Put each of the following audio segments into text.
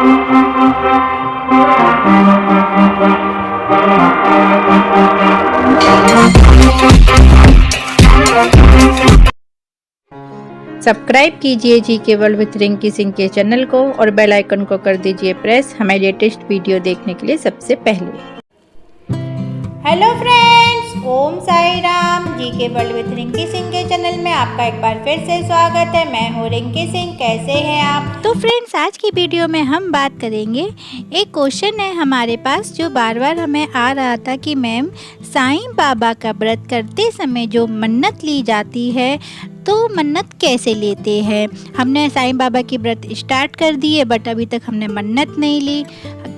Subscribe कीजिए जी के world with Rinki Singh के चैनल को और बेल आइकन को कर दीजिए प्रेस हमारे लेटेस्ट वीडियो देखने के लिए सबसे पहले। हेलो फ्रेंड्स, ओम साई राम। जी के वर्ल्ड विथ रिंकी सिंह के चैनल में आपका एक बार फिर से स्वागत है। मैं हूँ रिंकी सिंह। कैसे हैं आप? तो फ्रेंड्स, आज की वीडियो में हम बात करेंगे, एक क्वेश्चन है हमारे पास जो बार बार हमें आ रहा था कि मैम साईं बाबा का व्रत करते समय जो मन्नत ली जाती है तो मन्नत कैसे लेते हैं। हमने साईं बाबा की व्रत स्टार्ट कर दी है बट अभी तक हमने मन्नत नहीं ली।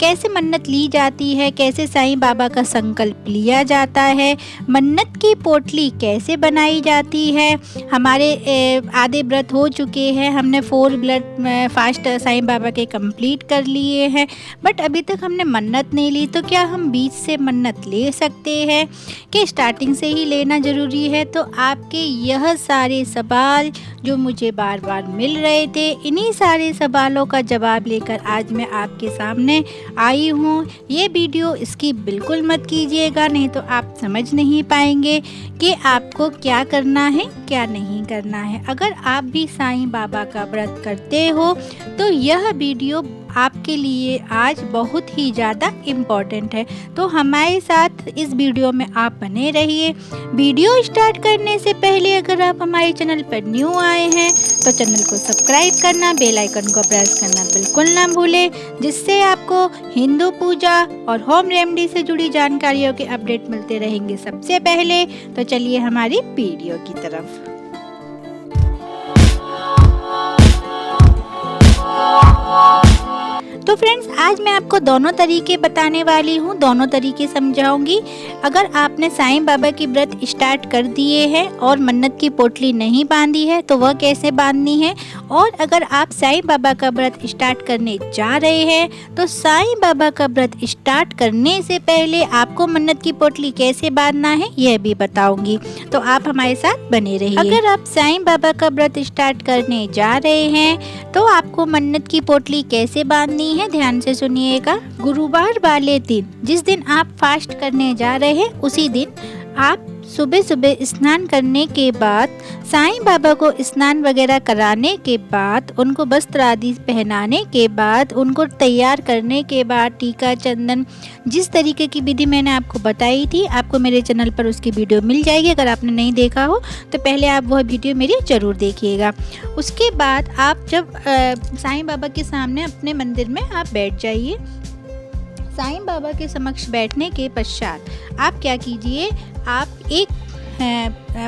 कैसे मन्नत ली जाती है, कैसे साईं बाबा का संकल्प लिया जाता है, मन्नत की पोटली कैसे बनाई जाती है। हमारे आधे व्रत हो चुके हैं, हमने 4 व्रत फास्ट साईं बाबा के कंप्लीट कर लिए हैं बट अभी तक हमने मन्नत नहीं ली। तो क्या हम बीच से मन्नत ले सकते हैं कि स्टार्टिंग से ही लेना ज़रूरी है? तो आपके यह सारे सवाल जो मुझे बार बार मिल रहे थे, इन्हीं सारे सवालों का जवाब लेकर आज मैं आपके सामने आई हूँ। ये वीडियो इसकी बिल्कुल मत कीजिएगा, नहीं तो आप समझ नहीं पाएंगे कि आपको क्या करना है क्या नहीं करना है। अगर आप भी साईं बाबा का व्रत करते हो तो यह वीडियो आपके लिए आज बहुत ही ज़्यादा इम्पॉर्टेंट है। तो हमारे साथ इस वीडियो में आप बने रहिए। वीडियो स्टार्ट करने से पहले अगर आप हमारे चैनल पर न्यू आए हैं तो चैनल को सब्सक्राइब करना, बेल आइकन को प्रेस करना बिल्कुल ना भूलें, जिससे आपको हिंदू पूजा और होम रेमेडी से जुड़ी जानकारियों के अपडेट मिलते रहेंगे सबसे पहले। तो चलिए हमारी वीडियो की तरफ। तो फ्रेंड्स, आज मैं आपको दोनों तरीके बताने वाली हूँ, दोनों तरीके समझाऊंगी। अगर आपने साईं बाबा की व्रत स्टार्ट कर दिए हैं और मन्नत की पोटली नहीं बांधी है तो वह कैसे बांधनी है, और अगर आप साईं बाबा का व्रत स्टार्ट करने जा रहे हैं तो साईं बाबा का व्रत स्टार्ट करने से पहले आपको मन्नत की पोटली कैसे बांधना है यह भी बताऊंगी। तो आप हमारे साथ बने रहिए। अगर आप साईं बाबा का व्रत स्टार्ट करने जा रहे हैं तो आपको मन्नत की पोटली कैसे बांधनी है, ध्यान से सुनिएगा। गुरुवार वाले दिन, जिस दिन आप फास्ट करने जा रहे हैं, उसी दिन आप सुबह सुबह स्नान करने के बाद, साईं बाबा को स्नान वगैरह कराने के बाद, उनको वस्त्र आदि पहनाने के बाद, उनको तैयार करने के बाद, टीका चंदन जिस तरीके की विधि मैंने आपको बताई थी, आपको मेरे चैनल पर उसकी वीडियो मिल जाएगी। अगर आपने नहीं देखा हो तो पहले आप वह वीडियो मेरी ज़रूर देखिएगा। उसके बाद आप जब साईं बाबा के सामने अपने मंदिर में आप बैठ जाइए। साईं बाबा के समक्ष बैठने के पश्चात आप क्या कीजिए, आप एक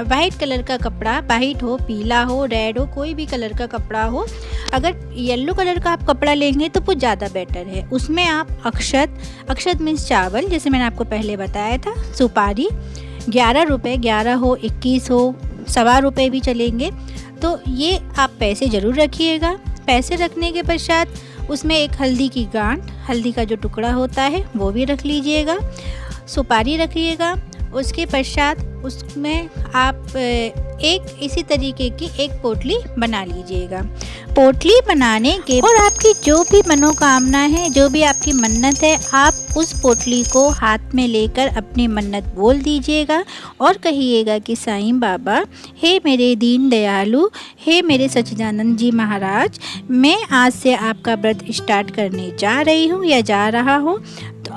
वाइट कलर का कपड़ा, वाइट हो, पीला हो, रेड हो, कोई भी कलर का कपड़ा हो। अगर येलो कलर का आप कपड़ा लेंगे तो वो ज़्यादा बेटर है। उसमें आप अक्षत मीन्स चावल, जैसे मैंने आपको पहले बताया था, सुपारी 11 रुपये, 11 हो, 21 हो, ₹1.25 भी चलेंगे। तो ये आप पैसे ज़रूर रखिएगा। पैसे रखने के पश्चात उसमें एक हल्दी की गांठ, हल्दी का जो टुकड़ा होता है वो भी रख लीजिएगा, सुपारी रखिएगा। उसके पश्चात उसमें आप एक इसी तरीके की एक पोटली बना लीजिएगा। पोटली बनाने के और आपकी जो भी मनोकामना है, जो भी आपकी मन्नत है, आप उस पोटली को हाथ में लेकर अपनी मन्नत बोल दीजिएगा और कहिएगा कि साईं बाबा, हे मेरे दीन दयालु, हे मेरे सच्चिदानंद जी महाराज, मैं आज से आपका व्रत स्टार्ट करने जा रही हूँ या जा रहा हूँ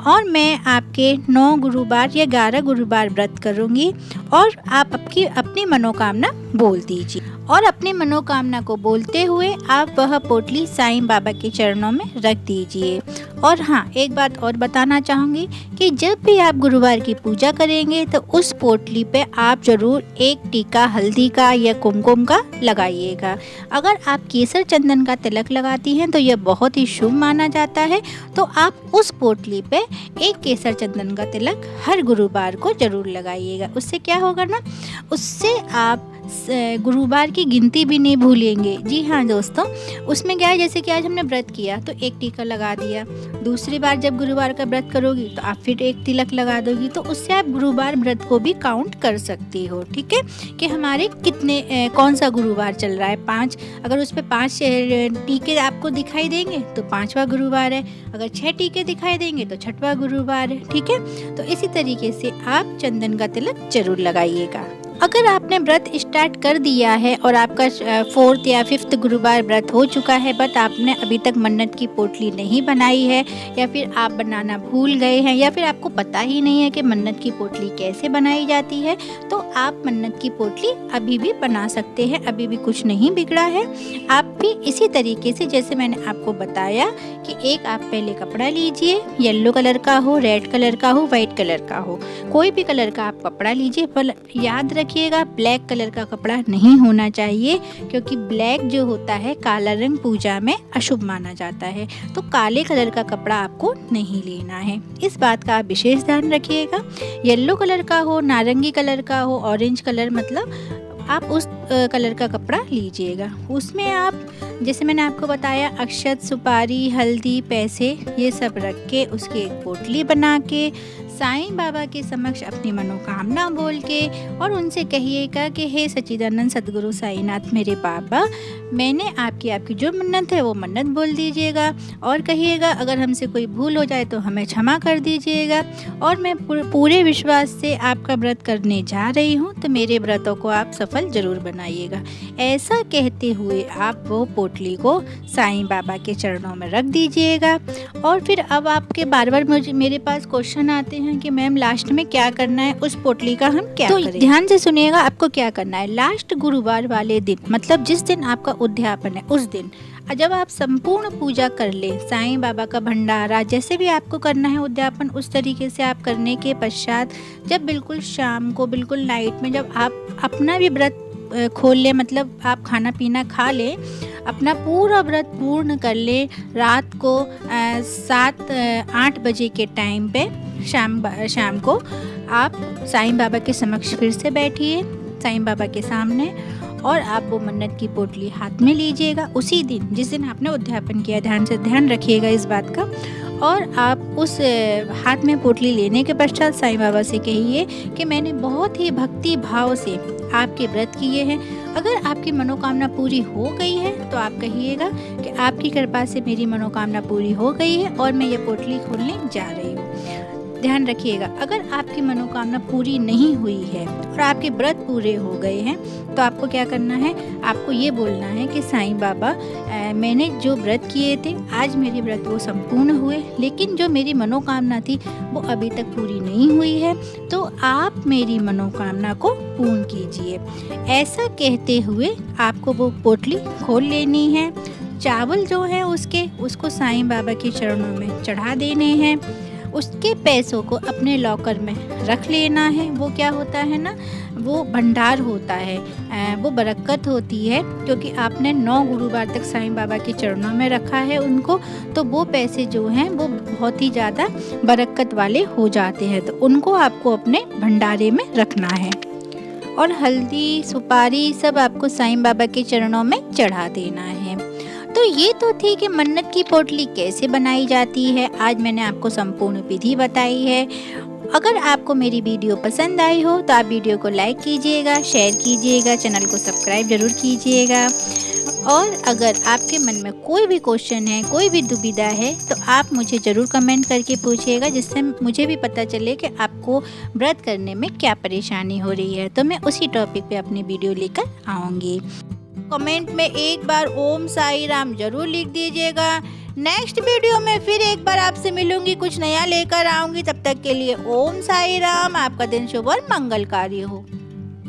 और मैं आपके 9 गुरुवार या 11 गुरुवार व्रत करूँगी। और आप अपनी मनोकामना बोल दीजिए और अपनी मनोकामना को बोलते हुए आप वह पोटली साईं बाबा के चरणों में रख दीजिए। और हाँ, एक बात और बताना चाहूँगी कि जब भी आप गुरुवार की पूजा करेंगे तो उस पोटली पे आप ज़रूर एक टीका हल्दी का या कुमकुम का लगाइएगा। अगर आप केसर चंदन का तिलक लगाती हैं तो यह बहुत ही शुभ माना जाता है। तो आप उस पोटली पे एक केसर चंदन का तिलक हर गुरुवार को ज़रूर लगाइएगा। उससे क्या होगा ना, उससे आप गुरुवार की गिनती भी नहीं भूलेंगे। जी हाँ दोस्तों, उसमें क्या है, जैसे कि आज हमने व्रत किया तो एक टीका लगा दिया, दूसरी बार जब गुरुवार का व्रत करोगी तो आप फिर एक तिलक लगा दोगी, तो उससे आप गुरुवार व्रत को भी काउंट कर सकती हो। ठीक है, कि हमारे कितने कौन सा गुरुवार चल रहा है, 5, अगर उस पर 5 टीके आपको दिखाई देंगे तो 5वां गुरुवार है, अगर 6 टीके दिखाई देंगे तो 6वां गुरुवार है। ठीक है, तो इसी तरीके से आप चंदन का तिलक जरूर लगाइएगा। अगर आपने व्रत स्टार्ट कर दिया है और आपका 4th या 5th गुरुवार व्रत हो चुका है, बट आपने अभी तक मन्नत की पोटली नहीं बनाई है, या फिर आप बनाना भूल गए हैं, या फिर आपको पता ही नहीं है कि मन्नत की पोटली कैसे बनाई जाती है, तो आप मन्नत की पोटली अभी भी बना सकते हैं, अभी भी कुछ नहीं बिगड़ा है। आप भी इसी तरीके से जैसे मैंने आपको बताया कि एक आप पहले कपड़ा लीजिए, येलो कलर का हो, रेड कलर का हो, वाइट कलर का हो, कोई भी कलर का आप कपड़ा लीजिए, पर याद रखिएगा ब्लैक कलर का कपड़ा नहीं होना चाहिए, क्योंकि ब्लैक जो होता है, काला रंग पूजा में अशुभ माना जाता है, तो काले कलर का कपड़ा आपको नहीं लेना है, इस बात का आप विशेष ध्यान रखिएगा। येलो कलर का हो, नारंगी कलर का हो, ऑरेंज कलर, मतलब आप उस कलर का कपड़ा लीजिएगा। उसमें आप जैसे मैंने आपको बताया अक्षत, सुपारी, हल्दी, पैसे ये सब रख के उसकी एक पोटली बना के साईं बाबा के समक्ष अपनी मनोकामना बोल के और उनसे कहिएगा कि हे सच्चिदानंद सद्गुरु साईनाथ मेरे बाबा, मैंने आपकी जो मन्नत है वो मन्नत बोल दीजिएगा, और कहिएगा अगर हमसे कोई भूल हो जाए तो हमें क्षमा कर दीजिएगा, और मैं पूरे विश्वास से आपका व्रत करने जा रही हूँ, तो मेरे व्रतों को आप सफल जरूर बनाइएगा। ऐसा कहते हुए आप वो पोटली को साईं बाबा के चरणों में रख दीजिएगा। और फिर अब आपके बार बार मेरे पास क्वेश्चन आते हैं कि मैम लास्ट में क्या करना है, उस पोटली का हम क्या करें। ध्यान से सुनिएगा, आपको क्या करना है, लास्ट गुरुवार वाले दिन, मतलब जिस दिन आपका उद्यापन है उस दिन जब आप संपूर्ण पूजा कर ले, साईं बाबा का भंडारा जैसे भी आपको करना है उद्यापन, उस तरीके से आप करने के पश्चात जब बिल्कुल शाम को, बिल्कुल नाइट में, जब आप अपना भी व्रत खोल ले, मतलब आप खाना पीना खा ले, अपना पूरा व्रत पूर्ण कर ले, रात को 7-8 बजे के टाइम पे शाम को आप साईं बाबा के समक्ष फिर से बैठिए, साईं बाबा के सामने, और आप वो मन्नत की पोटली हाथ में लीजिएगा उसी दिन जिस दिन आपने उद्यापन किया। ध्यान रखिएगा इस बात का। और आप उस हाथ में पोटली लेने के पश्चात साईं बाबा से कहिए कि मैंने बहुत ही भक्ति भाव से आपके व्रत किए हैं, अगर आपकी मनोकामना पूरी हो गई है तो आप कहिएगा कि आपकी कृपा से मेरी मनोकामना पूरी हो गई है और मैं ये पोटली खोलने जा रही हूँ। ध्यान रखिएगा, अगर आपकी मनोकामना पूरी नहीं हुई है और आपके व्रत पूरे हो गए हैं तो आपको क्या करना है, आपको ये बोलना है कि साईं बाबा मैंने जो व्रत किए थे आज मेरे व्रत वो संपूर्ण हुए, लेकिन जो मेरी मनोकामना थी वो अभी तक पूरी नहीं हुई है, तो आप मेरी मनोकामना को पूर्ण कीजिए। ऐसा कहते हुए आपको वो पोटली खोल लेनी है। चावल जो है उसको साईं बाबा के चरणों में चढ़ा देने हैं। उसके पैसों को अपने लॉकर में रख लेना है। वो क्या होता है ना, वो भंडार होता है, वो बरकत होती है, क्योंकि आपने 9 गुरुवार तक साईं बाबा के चरणों में रखा है उनको, तो वो पैसे जो हैं वो बहुत ही ज़्यादा बरकत वाले हो जाते हैं, तो उनको आपको अपने भंडारे में रखना है। और हल्दी, सुपारी सब आपको साईं बाबा के चरणों में चढ़ा देना है। तो ये तो थी कि मन्नत की पोटली कैसे बनाई जाती है। आज मैंने आपको संपूर्ण विधि बताई है। अगर आपको मेरी वीडियो पसंद आई हो तो आप वीडियो को लाइक कीजिएगा, शेयर कीजिएगा, चैनल को सब्सक्राइब जरूर कीजिएगा। और अगर आपके मन में कोई भी क्वेश्चन है, कोई भी दुविधा है, तो आप मुझे ज़रूर कमेंट करके पूछिएगा, जिससे मुझे भी पता चले कि आपको व्रत करने में क्या परेशानी हो रही है, तो मैं उसी टॉपिक पे अपनी वीडियो लेकर आऊँगी। कमेंट में एक बार ओम साई राम जरूर लिख दीजिएगा। नेक्स्ट वीडियो में फिर एक बार आपसे मिलूंगी, कुछ नया लेकर आऊंगी। तब तक के लिए ओम साई राम। आपका दिन शुभ और मंगलकारी हो।